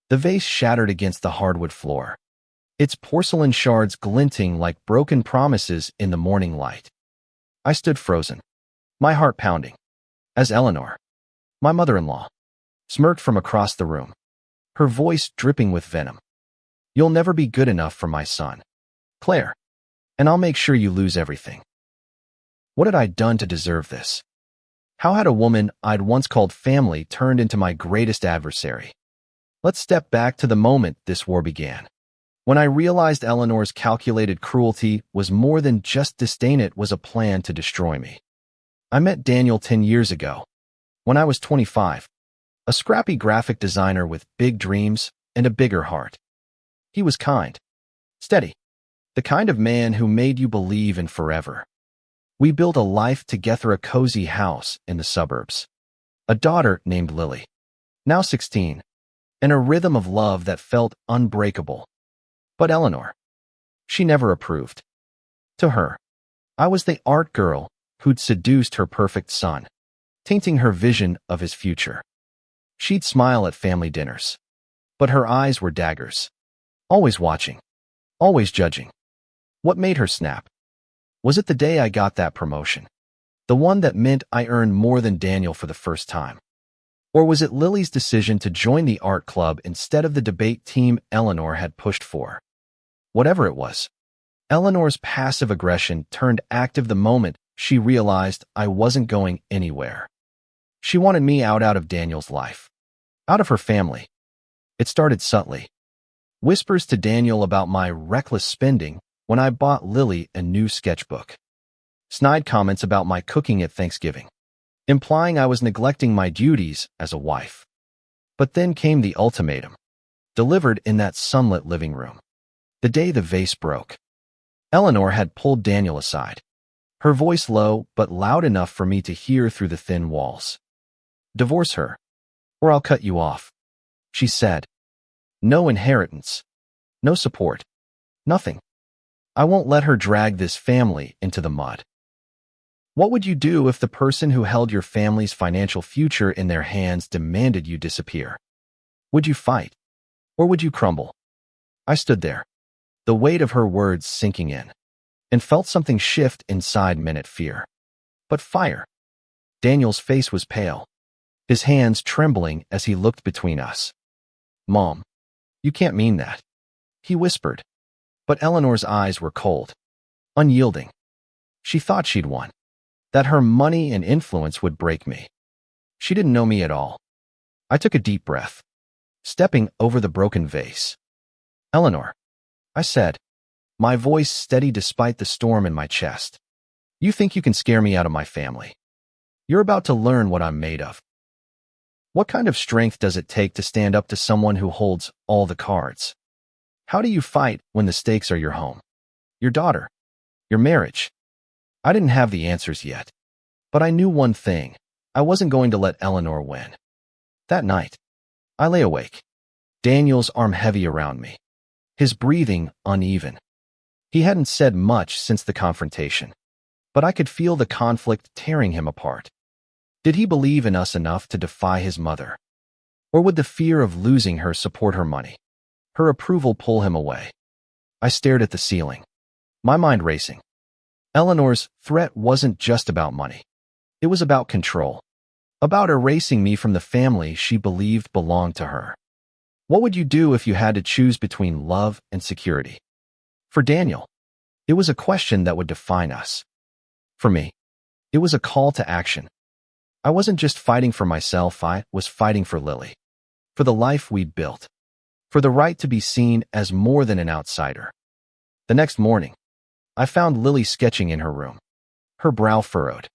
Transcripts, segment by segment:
The vase shattered against the hardwood floor, its porcelain shards glinting like broken promises in the morning light. I stood frozen, my heart pounding, as Eleanor, my mother-in-law, smirked from across the room, her voice dripping with venom. "You'll never be good enough for my son, Claire, and I'll make sure you lose everything." What had I done to deserve this? How had a woman I'd once called family turned into my greatest adversary? Let's step back to the moment this war began, when I realized Eleanor's calculated cruelty was more than just disdain. It was a plan to destroy me. I met Daniel 10 years ago, when I was 25, a scrappy graphic designer with big dreams and a bigger heart. He was kind, steady, the kind of man who made you believe in forever. We built a life together, a cozy house in the suburbs, a daughter named Lily, now 16, and a rhythm of love that felt unbreakable. But Eleanor, she never approved. To her, I was the art girl who'd seduced her perfect son, tainting her vision of his future. She'd smile at family dinners, but her eyes were daggers, always watching, always judging. What made her snap? Was it the day I got that promotion, the one that meant I earned more than Daniel for the first time? Or was it Lily's decision to join the art club instead of the debate team Eleanor had pushed for? Whatever it was, Eleanor's passive aggression turned active the moment she realized I wasn't going anywhere. She wanted me out of Daniel's life, out of her family. It started subtly. Whispers to Daniel about my reckless spending when I bought Lily a new sketchbook. Snide comments about my cooking at Thanksgiving, implying I was neglecting my duties as a wife. But then came the ultimatum, delivered in that sunlit living room. The day the vase broke. Eleanor had pulled Daniel aside, her voice low but loud enough for me to hear through the thin walls. "Divorce her, or I'll cut you off," she said. "No inheritance, no support, nothing. I won't let her drag this family into the mud." What would you do if the person who held your family's financial future in their hands demanded you disappear? Would you fight, or would you crumble? I stood there, the weight of her words sinking in, and felt something shift inside me. Fear, but fire. Daniel's face was pale, his hands trembling as he looked between us. "Mom, you can't mean that," he whispered. But Eleanor's eyes were cold, unyielding. She thought she'd won, that her money and influence would break me. She didn't know me at all. I took a deep breath, stepping over the broken vase. "Eleanor," I said, my voice steady despite the storm in my chest, "you think you can scare me out of my family? You're about to learn what I'm made of. What kind of strength does it take to stand up to someone who holds all the cards? How do you fight when the stakes are your home, your daughter, your marriage?" I didn't have the answers yet, but I knew one thing. I wasn't going to let Eleanor win. That night, I lay awake, Daniel's arm heavy around me, his breathing uneven. He hadn't said much since the confrontation, but I could feel the conflict tearing him apart. Did he believe in us enough to defy his mother? Or would the fear of losing her support her money, her approval pull him away? I stared at the ceiling, my mind racing. Eleanor's threat wasn't just about money. It was about control, about erasing me from the family she believed belonged to her. What would you do if you had to choose between love and security? For Daniel, it was a question that would define us. For me, it was a call to action. I wasn't just fighting for myself, I was fighting for Lily, for the life we'd built, for the right to be seen as more than an outsider. The next morning, I found Lily sketching in her room, her brow furrowed.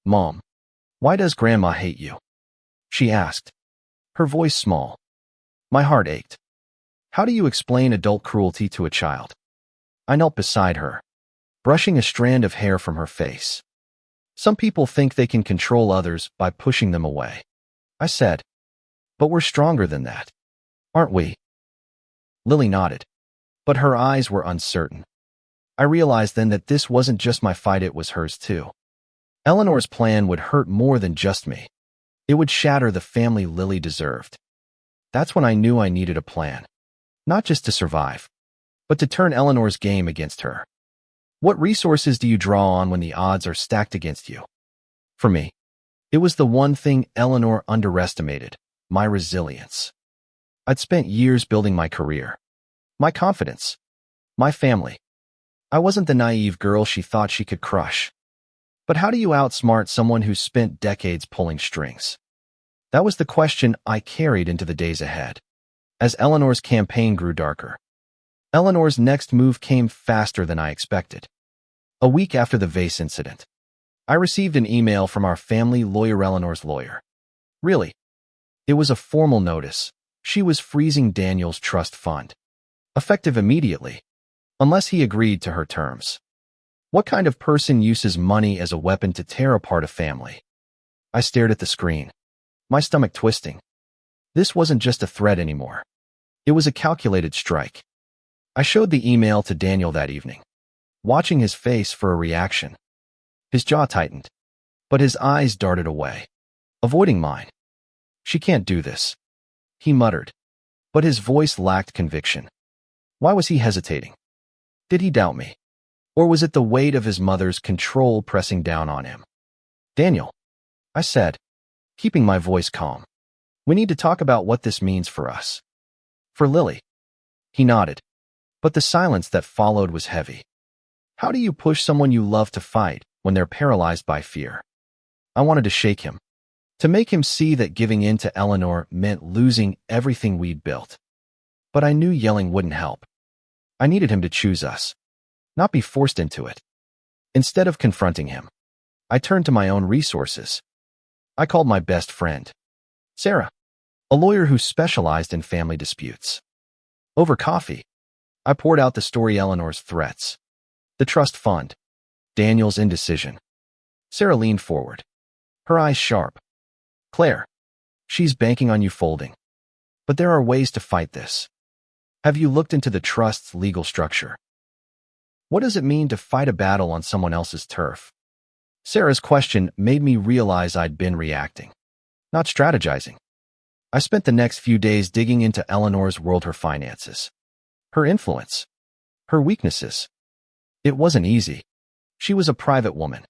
"Mom, why does Grandma hate you?" she asked, her voice small. My heart ached. How do you explain adult cruelty to a child? I knelt beside her, brushing a strand of hair from her face. "Some people think they can control others by pushing them away," I said. "But we're stronger than that, aren't we?" Lily nodded, but her eyes were uncertain. I realized then that this wasn't just my fight, it was hers too. Eleanor's plan would hurt more than just me. It would shatter the family Lily deserved. That's when I knew I needed a plan. Not just to survive, but to turn Eleanor's game against her. What resources do you draw on when the odds are stacked against you? For me, it was the one thing Eleanor underestimated: my resilience. I'd spent years building my career, my confidence, my family. I wasn't the naive girl she thought she could crush. But how do you outsmart someone who's spent decades pulling strings? That was the question I carried into the days ahead. As Eleanor's campaign grew darker, Eleanor's next move came faster than I expected. A week after the vase incident, I received an email from our family lawyer, Eleanor's lawyer. Really? It was a formal notice. She was freezing Daniel's trust fund, effective immediately, unless he agreed to her terms. What kind of person uses money as a weapon to tear apart a family? I stared at the screen, my stomach twisting. This wasn't just a threat anymore. It was a calculated strike. I showed the email to Daniel that evening, watching his face for a reaction. His jaw tightened, but his eyes darted away, avoiding mine. "She can't do this," he muttered, but his voice lacked conviction. Why was he hesitating? Did he doubt me? Or was it the weight of his mother's control pressing down on him? "Daniel," I said, keeping my voice calm, "we need to talk about what this means for us." "For Lily." He nodded, but the silence that followed was heavy. How do you push someone you love to fight when they're paralyzed by fear? I wanted to shake him, to make him see that giving in to Eleanor meant losing everything we'd built. But I knew yelling wouldn't help. I needed him to choose us, not be forced into it. Instead of confronting him, I turned to my own resources. I called my best friend, Sarah, a lawyer who specialized in family disputes. Over coffee, I poured out the story: Eleanor's threats, the trust fund, Daniel's indecision. Sarah leaned forward, her eyes sharp. "Claire, she's banking on you folding. But there are ways to fight this. Have you looked into the trust's legal structure? What does it mean to fight a battle on someone else's turf?" Sarah's question made me realize I'd been reacting, not strategizing. I spent the next few days digging into Eleanor's world, her finances, her influence, her weaknesses. It wasn't easy. She was a private woman,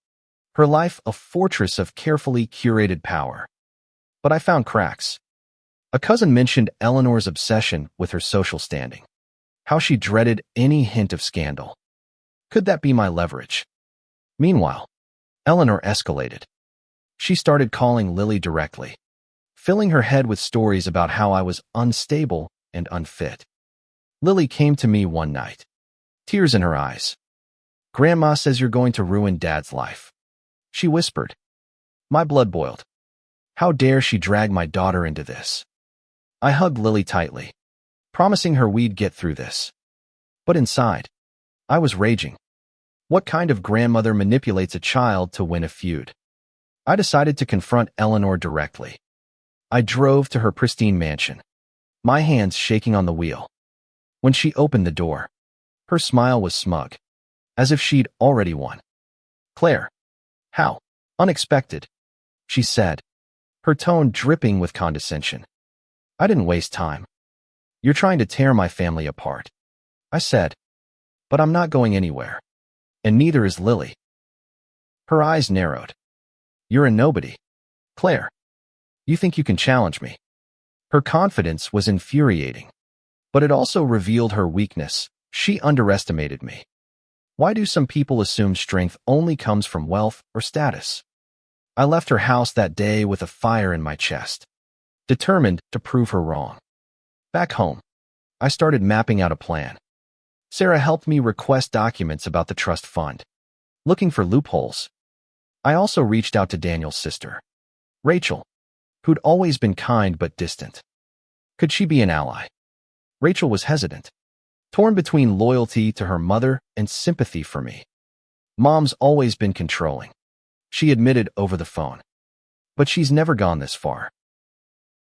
her life a fortress of carefully curated power. But I found cracks. A cousin mentioned Eleanor's obsession with her social standing, how she dreaded any hint of scandal. Could that be my leverage? Meanwhile, Eleanor escalated. She started calling Lily directly, filling her head with stories about how I was unstable and unfit. Lily came to me one night, tears in her eyes. "Grandma says you're going to ruin Dad's life," she whispered. My blood boiled. How dare she drag my daughter into this? I hugged Lily tightly, promising her we'd get through this. But inside, I was raging. What kind of grandmother manipulates a child to win a feud? I decided to confront Eleanor directly. I drove to her pristine mansion, my hands shaking on the wheel. When she opened the door, her smile was smug, as if she'd already won. "Claire, how unexpected," she said, her tone dripping with condescension. I didn't waste time. "You're trying to tear my family apart," I said. "But I'm not going anywhere. And neither is Lily." Her eyes narrowed. "You're a nobody, Claire. You think you can challenge me?" Her confidence was infuriating, but it also revealed her weakness. She underestimated me. Why do some people assume strength only comes from wealth or status? I left her house that day with a fire in my chest, determined to prove her wrong. Back home, I started mapping out a plan. Sarah helped me request documents about the trust fund, looking for loopholes. I also reached out to Daniel's sister, Rachel, who'd always been kind but distant. Could she be an ally? Rachel was hesitant, torn between loyalty to her mother and sympathy for me. Mom's always been controlling, she admitted over the phone. But she's never gone this far.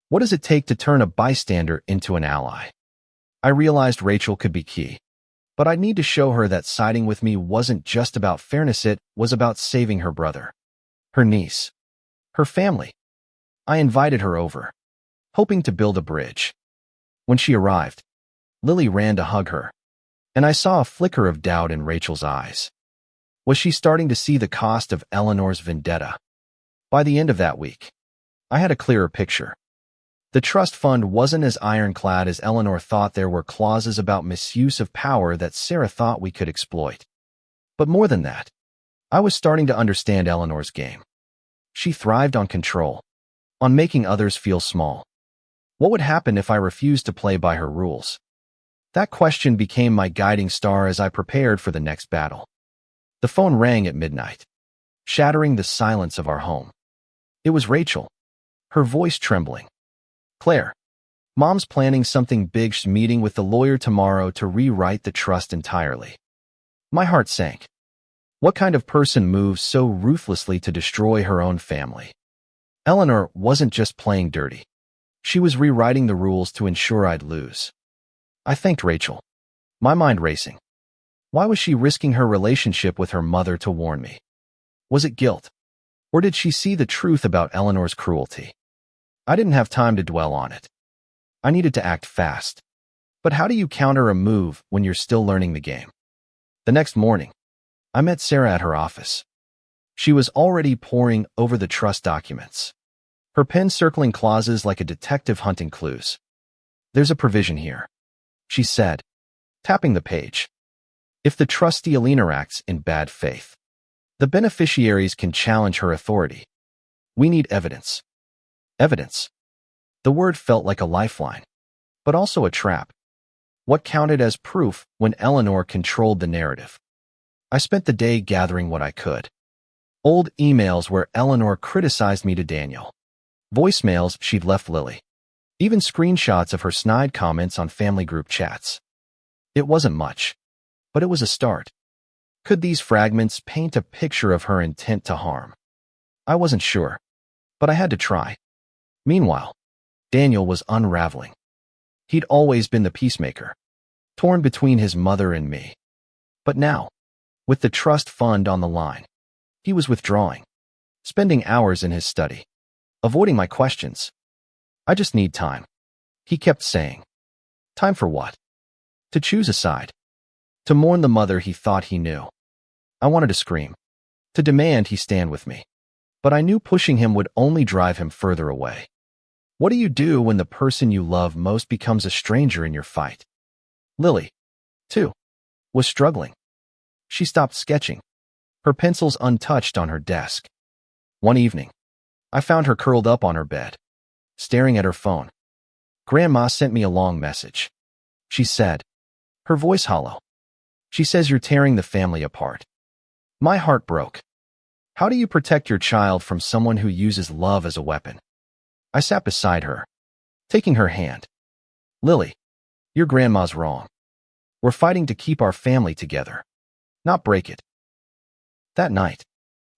What does it take to turn a bystander into an ally? I realized Rachel could be key, but I'd need to show her that siding with me wasn't just about fairness, it was about saving her brother, her niece, her family. I invited her over, hoping to build a bridge. When she arrived, Lily ran to hug her, and I saw a flicker of doubt in Rachel's eyes. Was she starting to see the cost of Eleanor's vendetta? By the end of that week, I had a clearer picture. The trust fund wasn't as ironclad as Eleanor thought. There were clauses about misuse of power that Sarah thought we could exploit. But more than that, I was starting to understand Eleanor's game. She thrived on control, on making others feel small. What would happen if I refused to play by her rules? That question became my guiding star as I prepared for the next battle. The phone rang at midnight, shattering the silence of our home. It was Rachel, her voice trembling. "Claire, Mom's planning something big. She's meeting with the lawyer tomorrow to rewrite the trust entirely." My heart sank. What kind of person moves so ruthlessly to destroy her own family? Eleanor wasn't just playing dirty. She was rewriting the rules to ensure I'd lose. I thanked Rachel, my mind racing. Why was she risking her relationship with her mother to warn me? Was it guilt? Or did she see the truth about Eleanor's cruelty? I didn't have time to dwell on it. I needed to act fast. But how do you counter a move when you're still learning the game? The next morning, I met Sarah at her office. She was already poring over the trust documents, her pen circling clauses like a detective hunting clues. "There's a provision here," she said, tapping the page. "If the trustee Elena acts in bad faith, the beneficiaries can challenge her authority. We need evidence." Evidence. The word felt like a lifeline, but also a trap. What counted as proof when Eleanor controlled the narrative? I spent the day gathering what I could. Old emails where Eleanor criticized me to Daniel. Voicemails she'd left Lily. Even screenshots of her snide comments on family group chats. It wasn't much, but it was a start. Could these fragments paint a picture of her intent to harm? I wasn't sure, but I had to try. Meanwhile, Daniel was unraveling. He'd always been the peacemaker, torn between his mother and me. But now, with the trust fund on the line, he was withdrawing, spending hours in his study, avoiding my questions. "I just need time," he kept saying. Time for what? To choose a side. To mourn the mother he thought he knew. I wanted to scream, to demand he stand with me. But I knew pushing him would only drive him further away. What do you do when the person you love most becomes a stranger in your fight? Lily, too, was struggling. She stopped sketching, her pencils untouched on her desk. One evening, I found her curled up on her bed, staring at her phone. "Grandma sent me a long message," she said, her voice hollow. "She says you're tearing the family apart." My heart broke. How do you protect your child from someone who uses love as a weapon? I sat beside her, taking her hand. "Lily, your grandma's wrong. We're fighting to keep our family together, not break it." That night,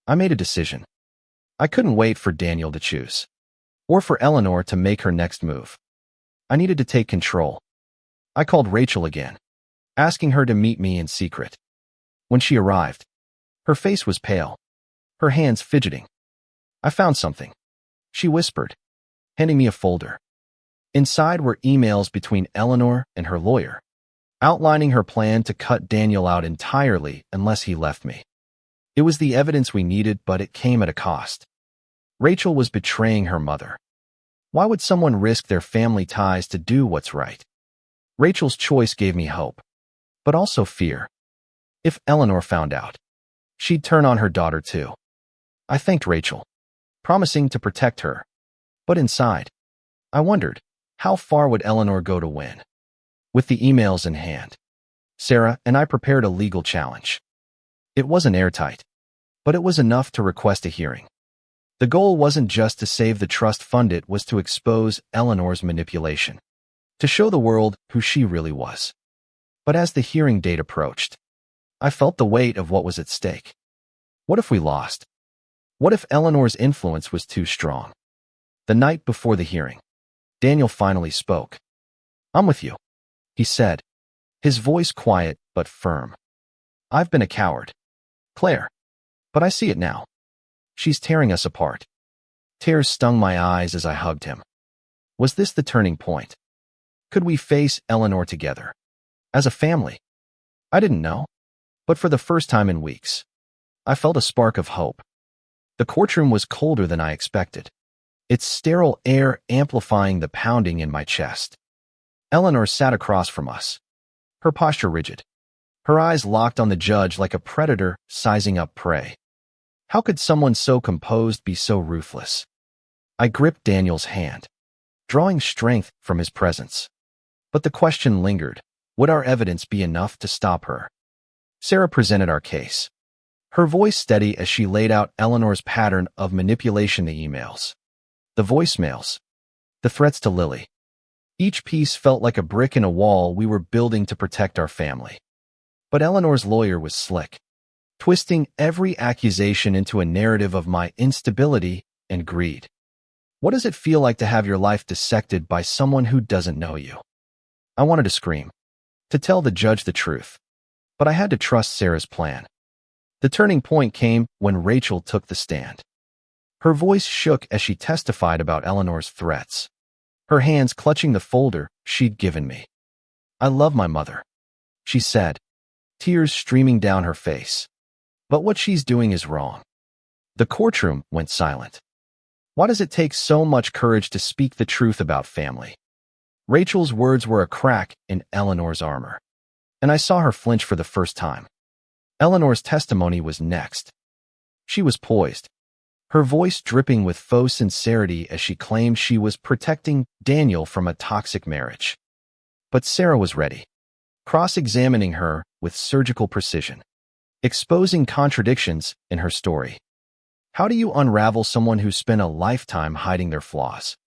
I made a decision. I couldn't wait for Daniel to choose, or for Eleanor to make her next move. I needed to take control. I called Rachel again, asking her to meet me in secret. When she arrived, her face was pale, her hands fidgeting. "I found something," she whispered, handing me a folder. Inside were emails between Eleanor and her lawyer, outlining her plan to cut Daniel out entirely unless he left me. It was the evidence we needed, but it came at a cost. Rachel was betraying her mother. Why would someone risk their family ties to do what's right? Rachel's choice gave me hope, but also fear. If Eleanor found out, she'd turn on her daughter too. I thanked Rachel, promising to protect her. But inside, I wondered, how far would Eleanor go to win? With the emails in hand, Sarah and I prepared a legal challenge. It wasn't airtight, but it was enough to request a hearing. The goal wasn't just to save the trust fund, it was to expose Eleanor's manipulation, to show the world who she really was. But as the hearing date approached, I felt the weight of what was at stake. What if we lost? What if Eleanor's influence was too strong? The night before the hearing, Daniel finally spoke. "I'm with you," he said, his voice quiet but firm. "I've been a coward, Claire, but I see it now. She's tearing us apart." Tears stung my eyes as I hugged him. Was this the turning point? Could we face Eleanor together? As a family? I didn't know. But for the first time in weeks, I felt a spark of hope. The courtroom was colder than I expected, its sterile air amplifying the pounding in my chest. Eleanor sat across from us, her posture rigid, her eyes locked on the judge like a predator sizing up prey. How could someone so composed be so ruthless? I gripped Daniel's hand, drawing strength from his presence. But the question lingered. Would our evidence be enough to stop her? Sarah presented our case, her voice steady as she laid out Eleanor's pattern of manipulation, the emails, the voicemails, the threats to Lily. Each piece felt like a brick in a wall we were building to protect our family. But Eleanor's lawyer was slick, twisting every accusation into a narrative of my instability and greed. What does it feel like to have your life dissected by someone who doesn't know you? I wanted to scream, to tell the judge the truth, but I had to trust Sarah's plan. The turning point came when Rachel took the stand. Her voice shook as she testified about Eleanor's threats, her hands clutching the folder she'd given me. I love my mother, she said, tears streaming down her face. But what she's doing is wrong. The courtroom went silent. Why does it take so much courage to speak the truth about family? Rachel's words were a crack in Eleanor's armor, and I saw her flinch for the first time. Eleanor's testimony was next. She was poised, her voice dripping with faux sincerity as she claimed she was protecting Daniel from a toxic marriage. But Sarah was ready, cross-examining her with surgical precision, exposing contradictions in her story. How do you unravel someone who spent a lifetime hiding their flaws?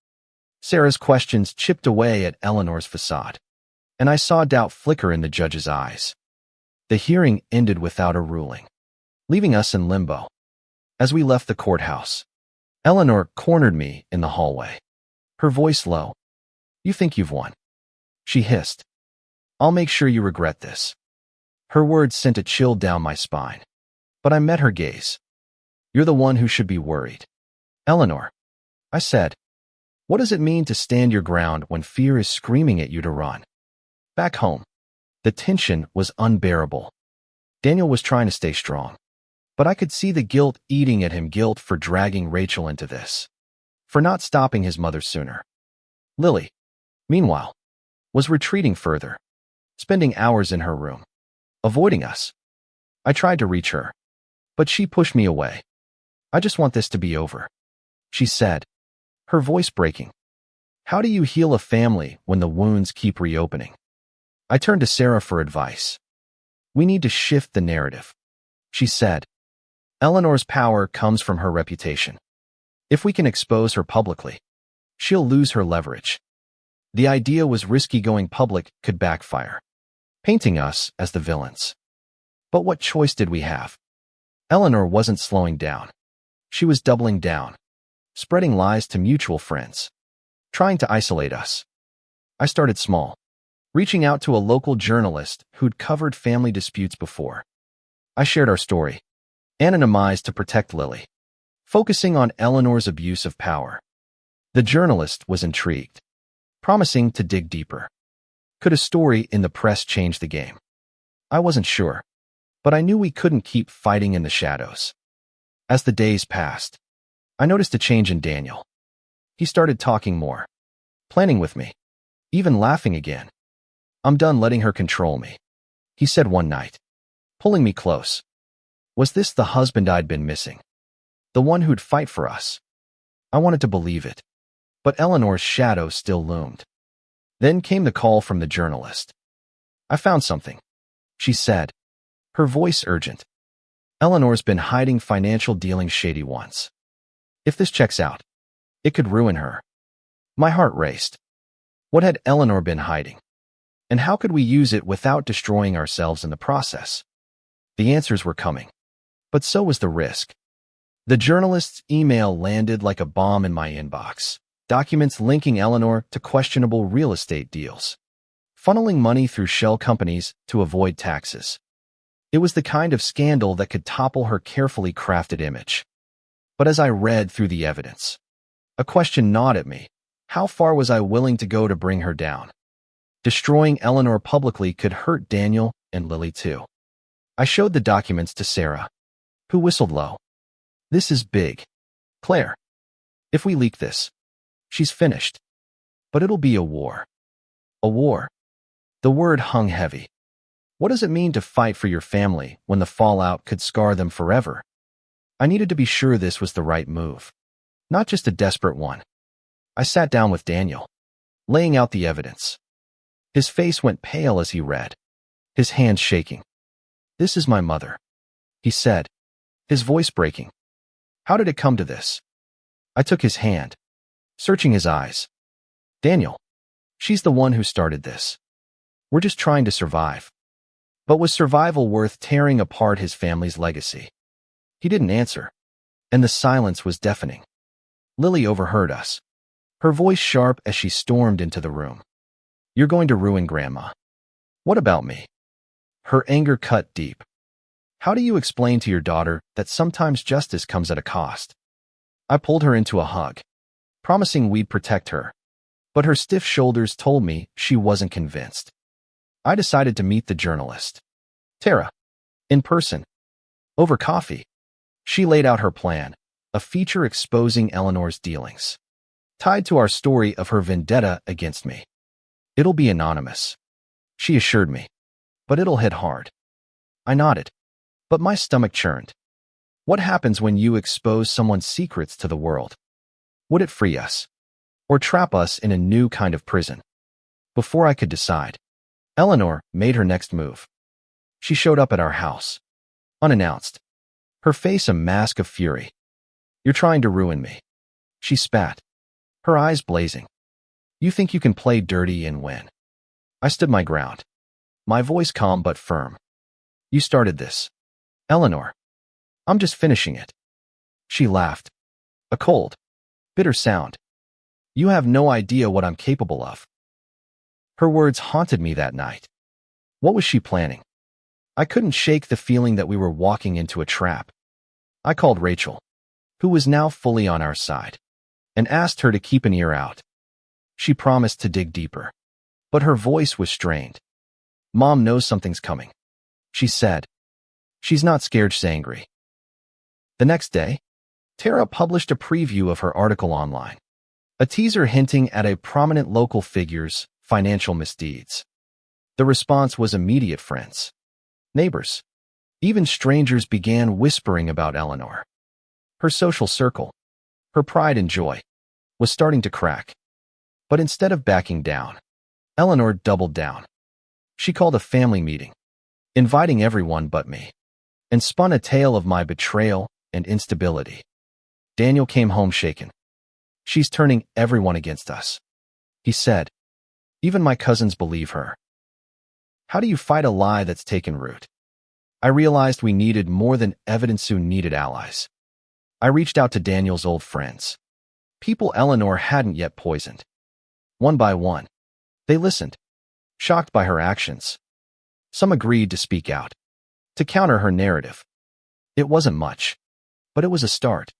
Sarah's questions chipped away at Eleanor's facade, and I saw doubt flicker in the judge's eyes. The hearing ended without a ruling, leaving us in limbo. As we left the courthouse, Eleanor cornered me in the hallway, her voice low. "You think you've won?" she hissed. "I'll make sure you regret this." Her words sent a chill down my spine, but I met her gaze. "You're the one who should be worried." "Eleanor," I said, "what does it mean to stand your ground when fear is screaming at you to run?" Back home, the tension was unbearable. Daniel was trying to stay strong, but I could see the guilt eating at him, guilt for dragging Rachel into this, for not stopping his mother sooner. Lily, meanwhile, was retreating further, spending hours in her room, avoiding us. I tried to reach her, but she pushed me away. "I just want this to be over," she said, her voice breaking. How do you heal a family when the wounds keep reopening? I turned to Sarah for advice. "We need to shift the narrative," she said. "Eleanor's power comes from her reputation. If we can expose her publicly, she'll lose her leverage." The idea was risky. Going public could backfire, painting us as the villains. But what choice did we have? Eleanor wasn't slowing down. She was doubling down, spreading lies to mutual friends, trying to isolate us. I started small, reaching out to a local journalist who'd covered family disputes before. I shared our story, anonymized to protect Lily, focusing on Eleanor's abuse of power. The journalist was intrigued, promising to dig deeper. Could a story in the press change the game? I wasn't sure, but I knew we couldn't keep fighting in the shadows. As the days passed, I noticed a change in Daniel. He started talking more, planning with me, even laughing again. "I'm done letting her control me," he said one night, pulling me close. Was this the husband I'd been missing? The one who'd fight for us? I wanted to believe it, but Eleanor's shadow still loomed. Then came the call from the journalist. "I found something," she said, her voice urgent. "Eleanor's been hiding financial dealings, shady ones. If this checks out, it could ruin her." My heart raced. What had Eleanor been hiding? And how could we use it without destroying ourselves in the process? The answers were coming, but so was the risk. The journalist's email landed like a bomb in my inbox. Documents linking Eleanor to questionable real estate deals, funneling money through shell companies to avoid taxes. It was the kind of scandal that could topple her carefully crafted image. But as I read through the evidence, a question gnawed at me. How far was I willing to go to bring her down? Destroying Eleanor publicly could hurt Daniel and Lily too. I showed the documents to Sarah, who whistled low. This is big. Claire, if we leak this, she's finished. But it'll be a war. A war. The word hung heavy. What does it mean to fight for your family when the fallout could scar them forever? I needed to be sure this was the right move, not just a desperate one. I sat down with Daniel, laying out the evidence. His face went pale as he read, his hands shaking. This is my mother, he said, his voice breaking. How did it come to this? I took his hand, searching his eyes. Daniel, she's the one who started this. We're just trying to survive. But was survival worth tearing apart his family's legacy? He didn't answer, and the silence was deafening. Lily overheard us, her voice sharp as she stormed into the room. You're going to ruin Grandma. What about me? Her anger cut deep. How do you explain to your daughter that sometimes justice comes at a cost? I pulled her into a hug, promising we'd protect her, but her stiff shoulders told me she wasn't convinced. I decided to meet the journalist, Tara, in person, over coffee. She laid out her plan, a feature exposing Eleanor's dealings, tied to our story of her vendetta against me. It'll be anonymous, she assured me, but it'll hit hard. I nodded, but my stomach churned. What happens when you expose someone's secrets to the world? Would it free us, or trap us in a new kind of prison? Before I could decide, Eleanor made her next move. She showed up at our house, unannounced, her face a mask of fury. You're trying to ruin me, she spat, her eyes blazing. You think you can play dirty and win? I stood my ground, my voice calm but firm. You started this, Eleanor. I'm just finishing it. She laughed, a cold, bitter sound. You have no idea what I'm capable of. Her words haunted me that night. What was she planning? I couldn't shake the feeling that we were walking into a trap. I called Rachel, who was now fully on our side, and asked her to keep an ear out. She promised to dig deeper, but her voice was strained. Mom knows something's coming, she said. She's not scared, she's angry. The next day, Tara published a preview of her article online, a teaser hinting at a prominent local figure's financial misdeeds. The response was immediate. Friends, neighbors, even strangers began whispering about Eleanor. Her social circle, her pride and joy, was starting to crack. But instead of backing down, Eleanor doubled down. She called a family meeting, inviting everyone but me, and spun a tale of my betrayal and instability. Daniel came home shaken. She's turning everyone against us, he said. Even my cousins believe her. How do you fight a lie that's taken root? I realized we needed more than evidence, who needed allies. I reached out to Daniel's old friends, people Eleanor hadn't yet poisoned. One by one, they listened, shocked by her actions. Some agreed to speak out, to counter her narrative. It wasn't much, but it was a start.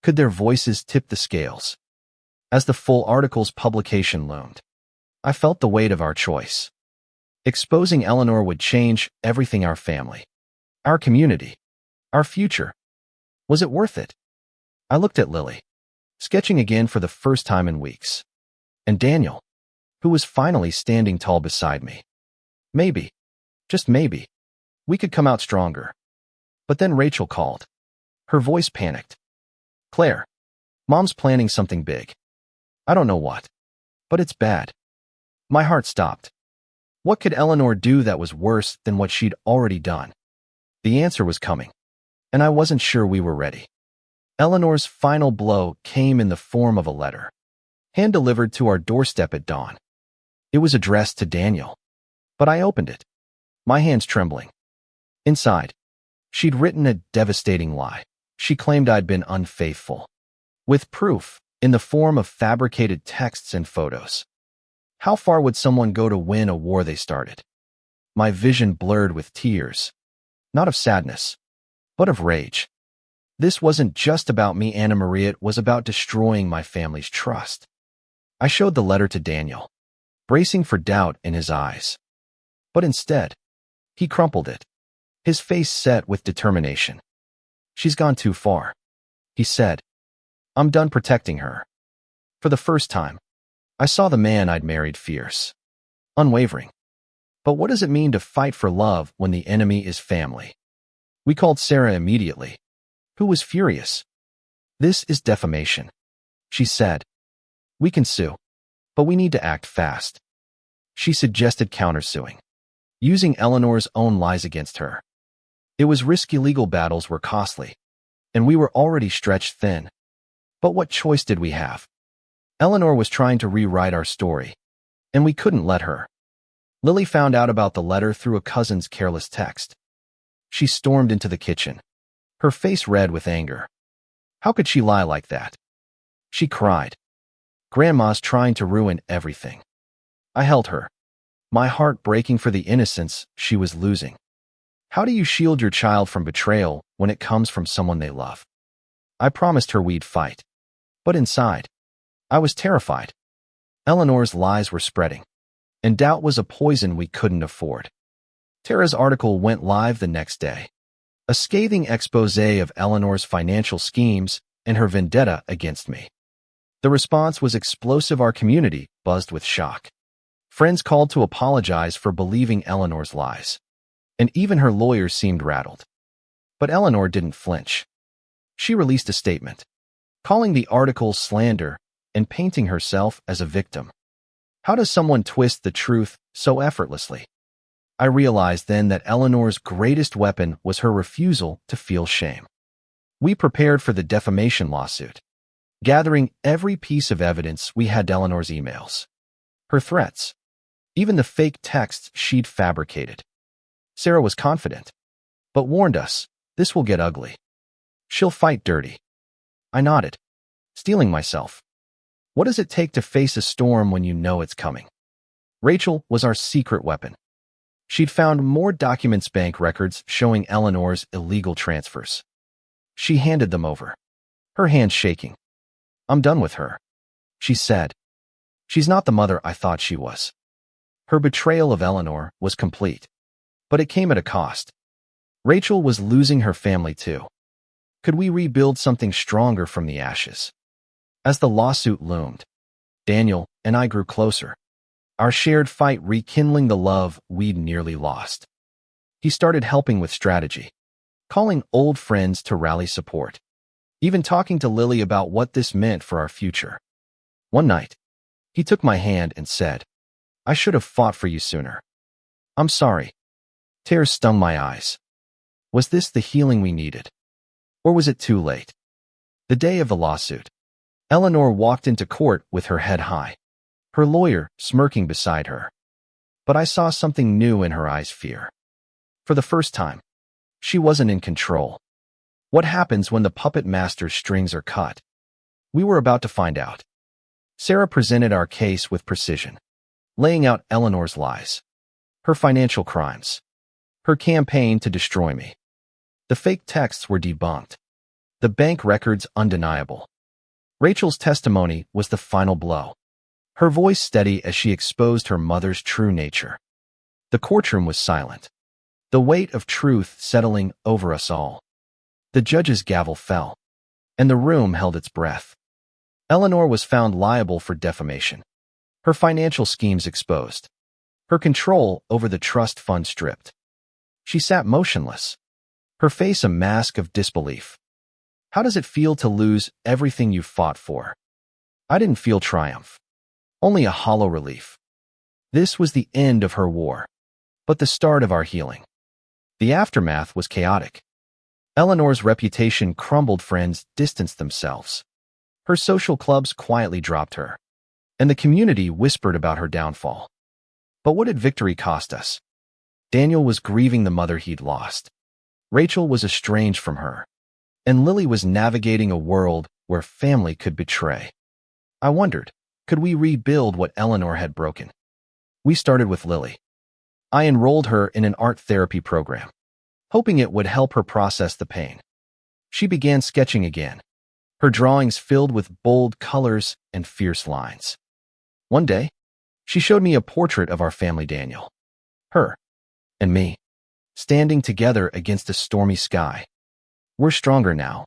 Could their voices tip the scales? As the full article's publication loomed, I felt the weight of our choice. Exposing Eleanor would change everything: our family, our community, our future. Was it worth it? I looked at Lily, sketching again for the first time in weeks, and Daniel, who was finally standing tall beside me. Maybe, just maybe, we could come out stronger. But then Rachel called. Her voice panicked. Claire, Mom's planning something big. I don't know what, but it's bad. My heart stopped. What could Eleanor do that was worse than what she'd already done? The answer was coming, and I wasn't sure we were ready. Eleanor's final blow came in the form of a letter, hand-delivered to our doorstep at dawn. It was addressed to Daniel, but I opened it, my hands trembling. Inside, she'd written a devastating lie. She claimed I'd been unfaithful, with proof in the form of fabricated texts and photos. How far would someone go to win a war they started? My vision blurred with tears, not of sadness, but of rage. This wasn't just about me, Anna Maria. It was about destroying my family's trust. I showed the letter to Daniel, bracing for doubt in his eyes. But instead, he crumpled it, his face set with determination. "She's gone too far," he said. "I'm done protecting her." For the first time, I saw the man I'd married fierce, unwavering. But what does it mean to fight for love when the enemy is family? We called Sarah immediately, who was furious. "This is defamation," she said. "We can sue, but we need to act fast." She suggested countersuing, using Eleanor's own lies against her. It was risky. Legal battles were costly, and we were already stretched thin. But what choice did we have? Eleanor was trying to rewrite our story, and we couldn't let her. Lily found out about the letter through a cousin's careless text. She stormed into the kitchen, her face red with anger. How could she lie like that? She cried. Grandma's trying to ruin everything. I held her, my heart breaking for the innocence she was losing. How do you shield your child from betrayal when it comes from someone they love? I promised her we'd fight. But inside, I was terrified. Eleanor's lies were spreading, and doubt was a poison we couldn't afford. Tara's article went live the next day, a scathing expose of Eleanor's financial schemes and her vendetta against me. The response was explosive. Our community buzzed with shock. Friends called to apologize for believing Eleanor's lies, and even her lawyers seemed rattled. But Eleanor didn't flinch. She released a statement, calling the article slander and painting herself as a victim. How does someone twist the truth so effortlessly? I realized then that Eleanor's greatest weapon was her refusal to feel shame. We prepared for the defamation lawsuit, gathering every piece of evidence we had: Eleanor's emails, her threats, even the fake texts she'd fabricated. Sarah was confident, but warned us, "This will get ugly. She'll fight dirty." I nodded, steeling myself. What does it take to face a storm when you know it's coming? Rachel was our secret weapon. She'd found more documents, bank records showing Eleanor's illegal transfers. She handed them over, her hand shaking. "I'm done with her," she said. "She's not the mother I thought she was." Her betrayal of Eleanor was complete, but it came at a cost. Rachel was losing her family too. Could we rebuild something stronger from the ashes? As the lawsuit loomed, Daniel and I grew closer, our shared fight rekindling the love we'd nearly lost. He started helping with strategy, calling old friends to rally support, even talking to Lily about what this meant for our future. One night, he took my hand and said, "I should have fought for you sooner. I'm sorry." Tears stung my eyes. Was this the healing we needed? Or was it too late? The day of the lawsuit, Eleanor walked into court with her head high, her lawyer smirking beside her. But I saw something new in her eyes: fear. For the first time, she wasn't in control. What happens when the puppet master's strings are cut? We were about to find out. Sarah presented our case with precision, laying out Eleanor's lies, her financial crimes, her campaign to destroy me. The fake texts were debunked, the bank records undeniable. Rachel's testimony was the final blow, her voice steady as she exposed her mother's true nature. The courtroom was silent, the weight of truth settling over us all. The judge's gavel fell, and the room held its breath. Eleanor was found liable for defamation, her financial schemes exposed, her control over the trust fund stripped. She sat motionless, her face a mask of disbelief. How does it feel to lose everything you fought for? I didn't feel triumph, only a hollow relief. This was the end of her war, but the start of our healing. The aftermath was chaotic. Eleanor's reputation crumbled, friends distanced themselves. Her social clubs quietly dropped her, and the community whispered about her downfall. But what did victory cost us? Daniel was grieving the mother he'd lost. Rachel was estranged from her, and Lily was navigating a world where family could betray. I wondered, could we rebuild what Eleanor had broken? We started with Lily. I enrolled her in an art therapy program, hoping it would help her process the pain. She began sketching again, her drawings filled with bold colors and fierce lines. One day, She showed me a portrait of our family, Daniel. Her and me, standing together against a stormy sky. We're stronger now,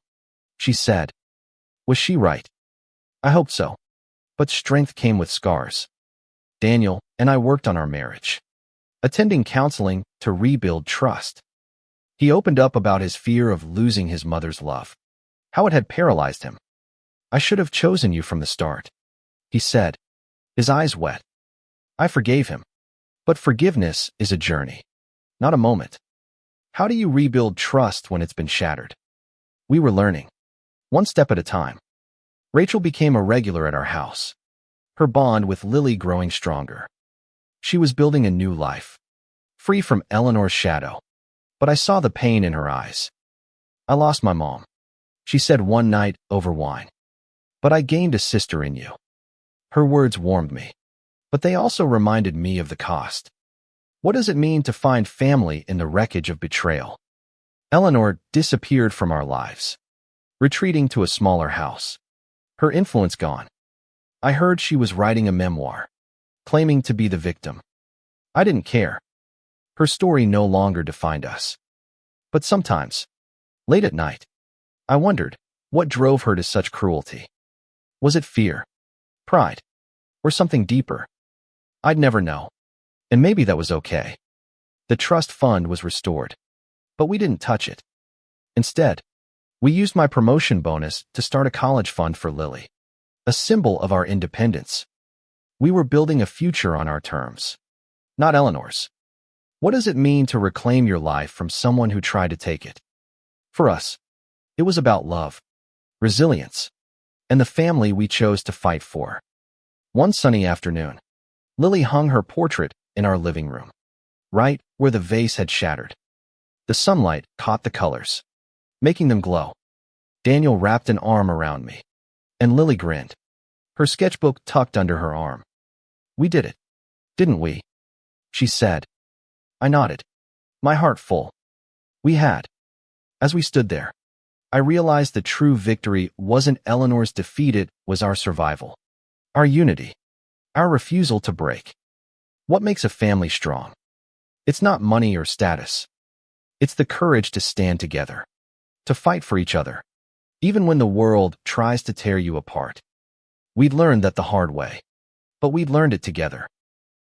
she said. Was she right? I hoped so. But strength came with scars. Daniel and I worked on our marriage, attending counseling to rebuild trust. He opened up about his fear of losing his mother's love, how it had paralyzed him. I should have chosen you from the start, he said, his eyes wet. I forgave him. But forgiveness is a journey, not a moment. How do you rebuild trust when it's been shattered? We were learning, one step at a time. Rachel became a regular at our house, her bond with Lily growing stronger. She was building a new life, free from Eleanor's shadow. But I saw the pain in her eyes. I lost my mom, she said one night over wine. But I gained a sister in you. Her words warmed me, but they also reminded me of the cost. What does it mean to find family in the wreckage of betrayal? Eleanor disappeared from our lives, retreating to a smaller house, her influence gone. I heard she was writing a memoir, claiming to be the victim. I didn't care. Her story no longer defined us. But sometimes, late at night, I wondered what drove her to such cruelty. Was it fear, pride, or something deeper? I'd never know. And maybe that was okay. The trust fund was restored, but we didn't touch it. Instead, we used my promotion bonus to start a college fund for Lily, a symbol of our independence. We were building a future on our terms, not Eleanor's. What does it mean to reclaim your life from someone who tried to take it? For us, it was about love, resilience, and the family we chose to fight for. One sunny afternoon, Lily hung her portrait in our living room, right where the vase had shattered. The sunlight caught the colors, making them glow. Daniel wrapped an arm around me, and Lily grinned, her sketchbook tucked under her arm. We did it, didn't we? She said. I nodded, my heart full. We had. As we stood there, I realized the true victory wasn't Eleanor's defeat, it was our survival, our unity, our refusal to break. What makes a family strong? It's not money or status. It's the courage to stand together, to fight for each other, even when the world tries to tear you apart. We'd learned that the hard way, but we'd learned it together.